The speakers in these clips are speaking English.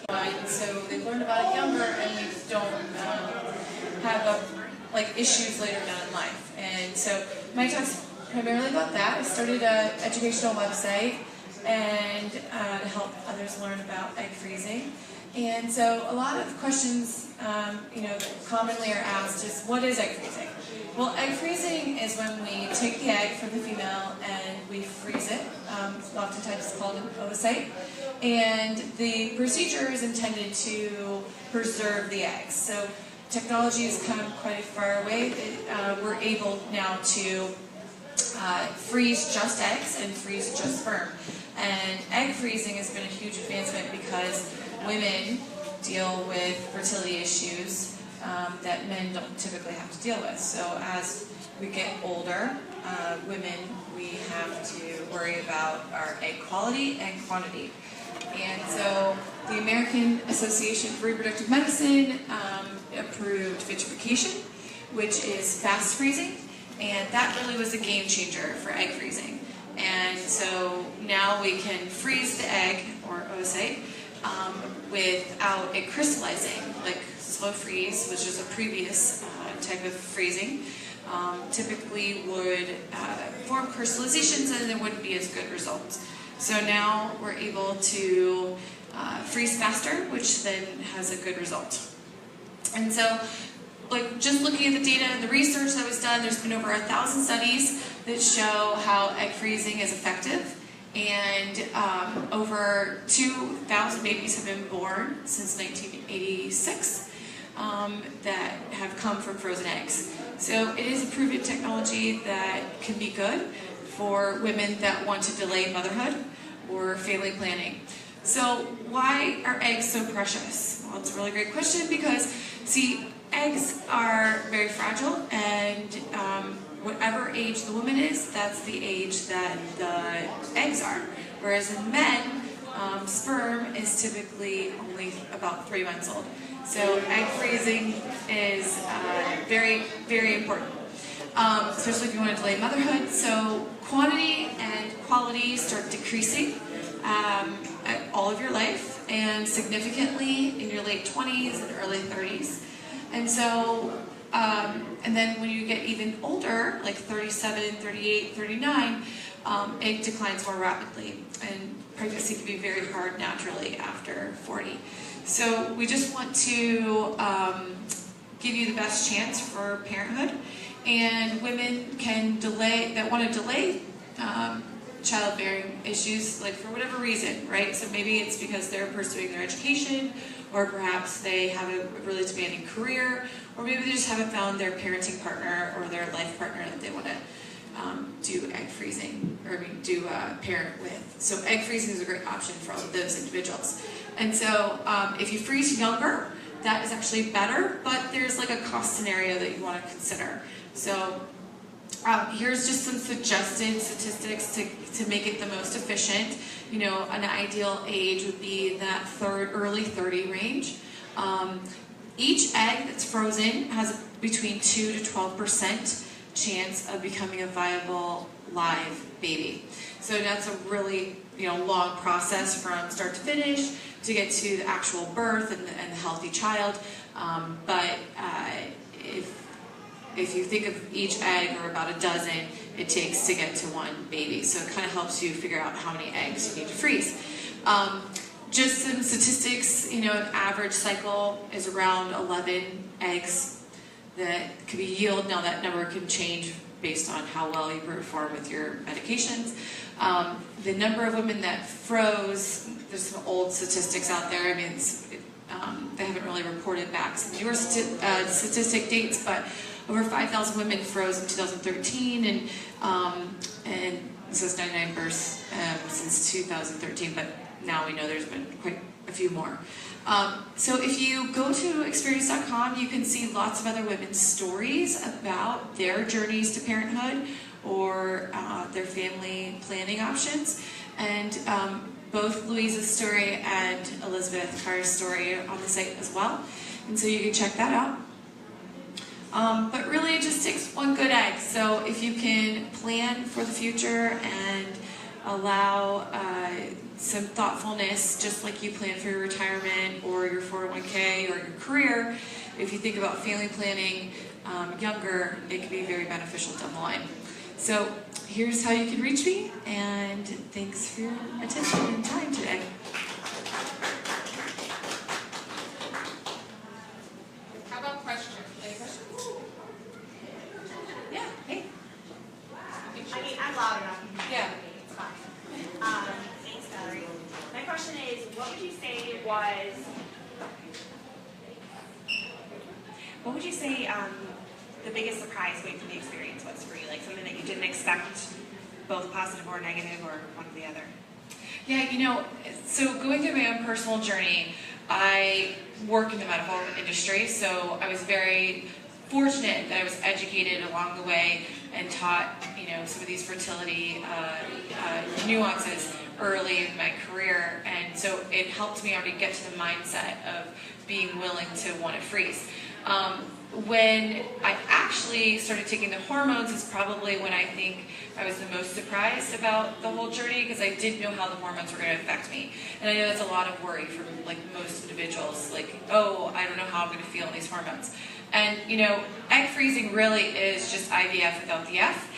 So they learn about it younger, and we don't have issues later down in life. And so my talk's primarily about that. I started an educational website and to help others learn about egg freezing. And so a lot of questions, that commonly are asked is, what is egg freezing? Well, egg freezing is when we take the egg from the female and we freeze it. Oftentimes it's called an oocyte. And the procedure is intended to preserve the eggs. So technology has come quite a far way. We're able now to freeze just eggs and freeze just sperm. And egg freezing has been a huge advancement because women deal with fertility issues that men don't typically have to deal with. So as we get older, women, we have to worry about our egg quality and quantity. And so the American Association for Reproductive Medicine approved vitrification, which is fast freezing, and that really was a game changer for egg freezing. And so now we can freeze the egg, or oocyte, without it crystallizing, like slow freeze, which is a previous type of freezing, typically would form crystallizations and there wouldn't be as good results. So now we're able to freeze faster, which then has a good result. And so, just looking at the data and the research that was done, there's been over 1,000 studies that show how egg freezing is effective. And over 2,000 babies have been born since 1986 that have come from frozen eggs. So it is a proven technology that can be good for women that want to delay motherhood or family planning. So why are eggs so precious? Well, it's a really great question because, see, eggs are very fragile, and whatever age the woman is, that's the age that the eggs are. Whereas in men, sperm is typically only about 3 months old. So egg freezing is very, very important, especially if you want to delay motherhood. So quantity and quality start decreasing at all of your life, and significantly in your late 20s and early 30s. And so, and then when you get even older, like 37, 38, 39, egg declines more rapidly, and pregnancy can be very hard naturally after 40. So we just want to give you the best chance for parenthood, and women can delay, that want to delay childbearing issues, like for whatever reason, right? So maybe it's because they're pursuing their education, or perhaps they have a really demanding career, or maybe they just haven't found their parenting partner or their life partner that they want to do egg freezing, or do parent with. So egg freezing is a great option for all of those individuals. And so if you freeze younger, that is actually better, but there's like a cost scenario that you want to consider. So here's just some suggested statistics to make it the most efficient. You know, an ideal age would be that early 30 range. Each egg that's frozen has between 2 to 12% chance of becoming a viable live baby. So that's a really long process from start to finish to get to the actual birth and the healthy child. But if you think of each egg, or about a dozen it takes to get to one baby. So it kind of helps you figure out how many eggs you need to freeze. Just some statistics, an average cycle is around 11 eggs that could be yield. Now that number can change based on how well you perform with your medications. The number of women that froze, there's some old statistics out there. I mean, they haven't really reported back some newer statistic dates, but over 5,000 women froze in 2013, and this is 99 births since 2013, but now we know there's been quite a few more. So if you go to experience.com, you can see lots of other women's stories about their journeys to parenthood or their family planning options. And both Louisa's story and Elizabeth Carr's story are on the site as well. And so you can check that out. But really it just takes one good egg. So if you can plan for the future and allow some thoughtfulness, just like you plan for your retirement or your 401k or your career, if you think about family planning younger, it can be very beneficial down the line. So here's how you can reach me, and thanks for your attention and time today. How about questions? Any questions? Yeah, hey. I mean, I'm loud enough. Yeah. It's fine. Thanks, Valerie. My question is, what would you say the biggest surprise going through the experience was for you? Like something that you didn't expect, both positive or negative, or one or the other? Yeah, you know, so going through my own personal journey, I work in the medical industry, so I was very fortunate that I was educated along the way and taught, you know, some of these fertility nuances early in my career, and so it helped me already get to the mindset of being willing to want to freeze. When I actually started taking the hormones is probably when I think I was the most surprised about the whole journey, because I didn't know how the hormones were going to affect me. And I know that's a lot of worry for like most individuals, like, oh, I don't know how I'm going to feel in these hormones. And, you know, egg freezing really is just IVF without the F.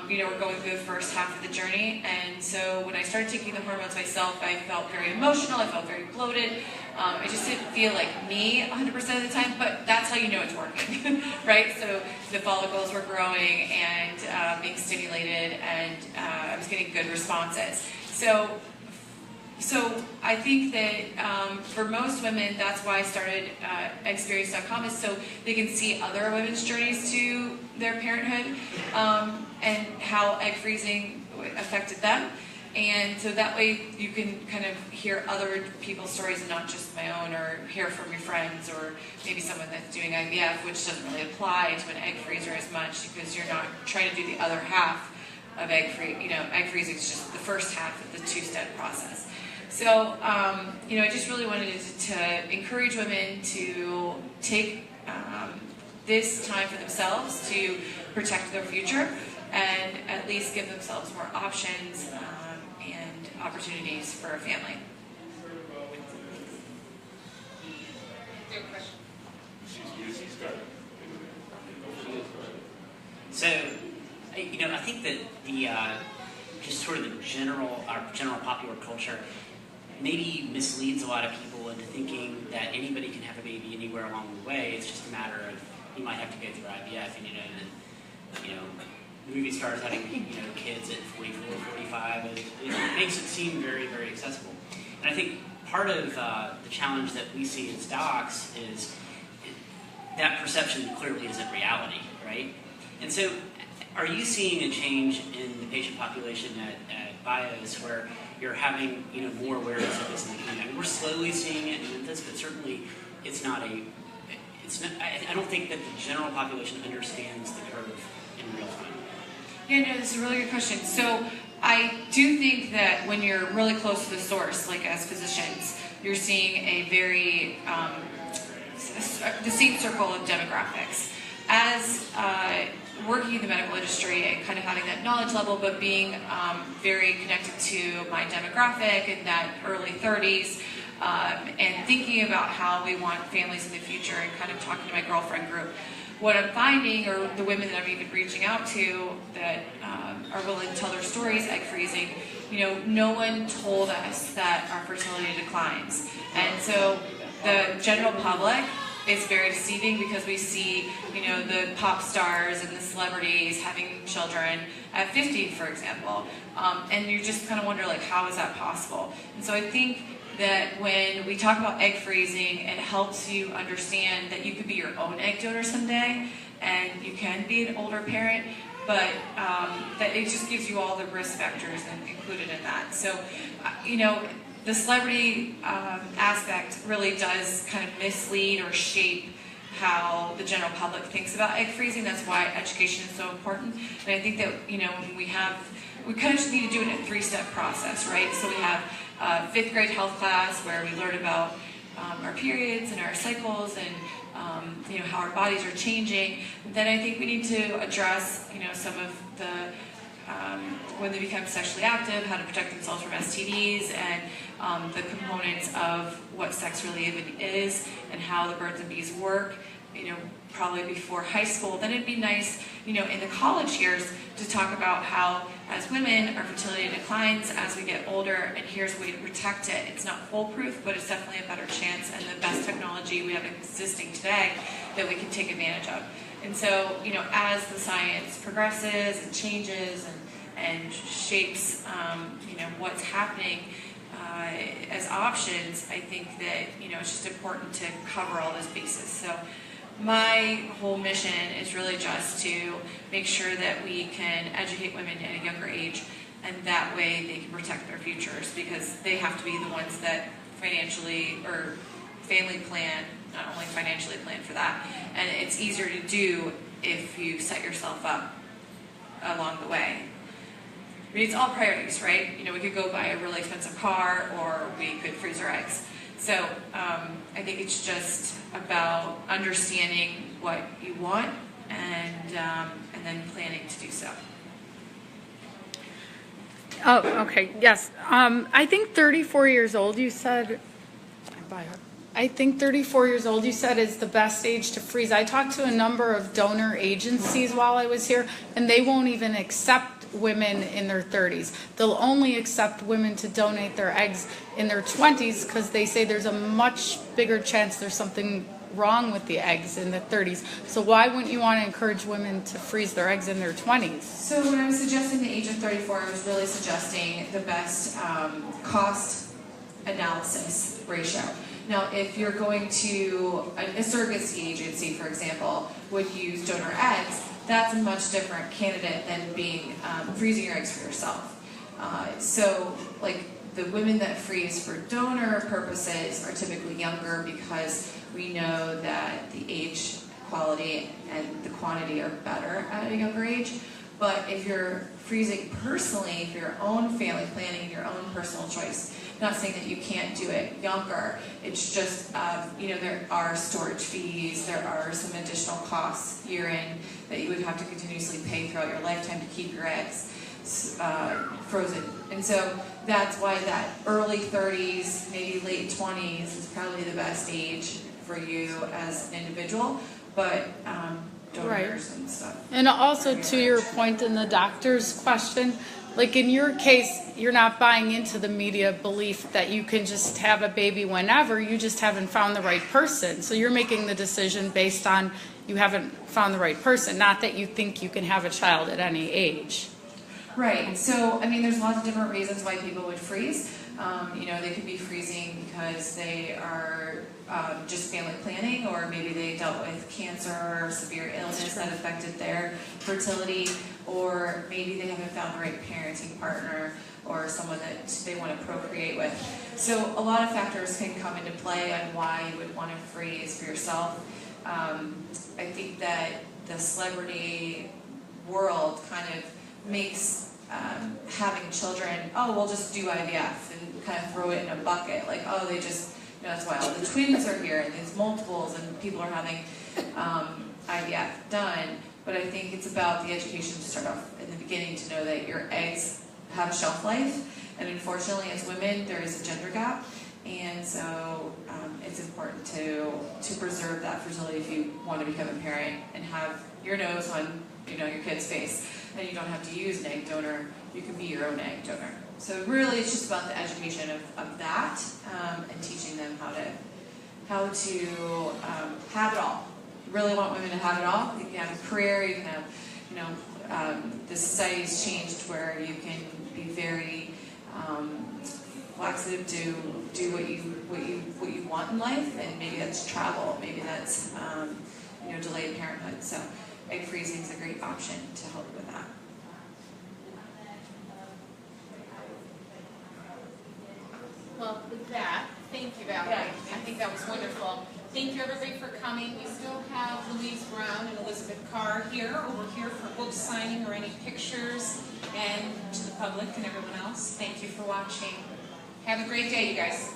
You know, we're going through the first half of the journey, and so when I started taking the hormones myself, I felt very emotional, I felt very bloated. I just didn't feel like me 100% of the time, but that's how you know it's working, right? So the follicles were growing and being stimulated, and I was getting good responses. So I think that for most women, that's why I started experience.com, is so they can see other women's journeys to their parenthood and how egg freezing affected them. And so that way you can kind of hear other people's stories and not just my own, or hear from your friends, or maybe someone that's doing IVF, which doesn't really apply to an egg freezer as much because you're not trying to do the other half of egg freezing. You know, egg freezing is just the first half of the two-step process. So, you know, I just really wanted to encourage women to take this time for themselves to protect their future and at least give themselves more options and opportunities for a family. So, you know, I think that the just sort of our general popular culture maybe misleads a lot of people into thinking that anybody can have a baby anywhere along the way. It's just a matter of, you might have to go through IVF, and you know, movie stars having, you know, kids at 44, 45. It makes it seem very, very accessible. And I think part of the challenge that we see as docs is that perception clearly isn't reality, right? And so, are you seeing a change in the patient population at BIOS where you're having, you know, more awareness of this in the community? I mean, we're slowly seeing it in Memphis, but certainly it's not I don't think that the general population understands the curve in real time. Yeah, no, this is a really good question. So I do think that when you're really close to the source, like as physicians, you're seeing a very the same circle of demographics. As working in the medical industry and kind of having that knowledge level, but being very connected to my demographic in that early 30s, and thinking about how we want families in the future, and kind of talking to my girlfriend group, what I'm finding, or the women that I'm even reaching out to that are willing to tell their stories, egg freezing, you know, no one told us that our fertility declines. And so the general public is very deceiving because we see, you know, the pop stars and the celebrities having children at 50, for example. And you just kind of wonder, like, how is that possible? And so I think that when we talk about egg freezing, it helps you understand that you could be your own egg donor someday, and you can be an older parent, but that it just gives you all the risk factors included in that. So, you know, the celebrity aspect really does kind of mislead or shape how the general public thinks about egg freezing. That's why education is so important. And I think that, you know, we kind of just need to do it in a three-step process, right? So we have 5th grade health class where we learn about our periods and our cycles and you know, how our bodies are changing. Then I think we need to address, you know, some of the when they become sexually active, how to protect themselves from STDs, and the components of what sex really even is and how the birds and bees work, probably before high school. Then it'd be nice, in the college years to talk about how, as women, our fertility declines as we get older, and here's a way to protect it. It's not foolproof, but it's definitely a better chance and the best technology we have existing today that we can take advantage of. And so, as the science progresses and changes and shapes, what's happening as options, I think that, it's just important to cover all those bases. So my whole mission is really just to make sure that we can educate women at a younger age, and that way they can protect their futures, because they have to be the ones that financially or family plan, not only financially plan for that. And it's easier to do if you set yourself up along the way. I mean, it's all priorities, right? We could go buy a really expensive car, or we could freeze our eggs. So I think it's just about understanding what you want and then planning to do so. Oh, okay. Yes. I think 34 years old, you said. I think 34 years old, you said, is the best age to freeze. I talked to a number of donor agencies while I was here, and they won't even accept women in their 30s. They'll only accept women to donate their eggs in their 20s because they say there's a much bigger chance there's something wrong with the eggs in the 30s. So why wouldn't you want to encourage women to freeze their eggs in their 20s? So when I was suggesting the age of 34, I was really suggesting the best cost analysis ratio. Now, if you're going to a surrogacy agency, for example, would use donor eggs, that's a much different candidate than being freezing your eggs for yourself. So, like, the women that freeze for donor purposes are typically younger because we know that the age quality and the quantity are better at a younger age. But if you're freezing personally for your own family planning, your own personal choice, not saying that you can't do it younger, it's just, there are storage fees, there are some additional costs year in that you would have to continuously pay throughout your lifetime to keep your eggs frozen. And so that's why that early 30s, maybe late 20s is probably the best age for you as an individual, but donors and stuff. And also, to your point in the doctor's question, like in your case, you're not buying into the media belief that you can just have a baby whenever. You just haven't found the right person. So you're making the decision based on you haven't found the right person, not that you think you can have a child at any age. Right. So, I mean, there's lots of different reasons why people would freeze. They could be freezing because they are just family planning, or maybe they dealt with cancer or severe illness that affected their fertility, or maybe they haven't found the right parenting partner or someone that they want to procreate with. So a lot of factors can come into play on why you would want to freeze for yourself. I think that the celebrity world kind of makes having children, we'll just do IVF and kind of throw it in a bucket. Like, they just, that's why all the twins are here and there's multiples and people are having IVF done. But I think it's about the education to start off in the beginning to know that your eggs have a shelf life. And unfortunately, as women, there is a gender gap. And so it's important to preserve that fertility if you want to become a parent and have your nose on your kid's face. And you don't have to use an egg donor. You can be your own egg donor. So really, it's just about the education of that and teaching them how to have it all. You really want women to have it all. You can have a career. You can have, the society's changed where you can be very flexible to do what you want in life, and maybe that's travel. Maybe that's delayed parenthood. So egg freezing is a great option to help with that. Well, with that, thank you, Valerie. I think that was wonderful. Thank you, everybody, for coming. We still have Louise Brown and Elizabeth Carr here, over here for book signing or any pictures, and to the public and everyone else, thank you for watching. Have a great day, you guys.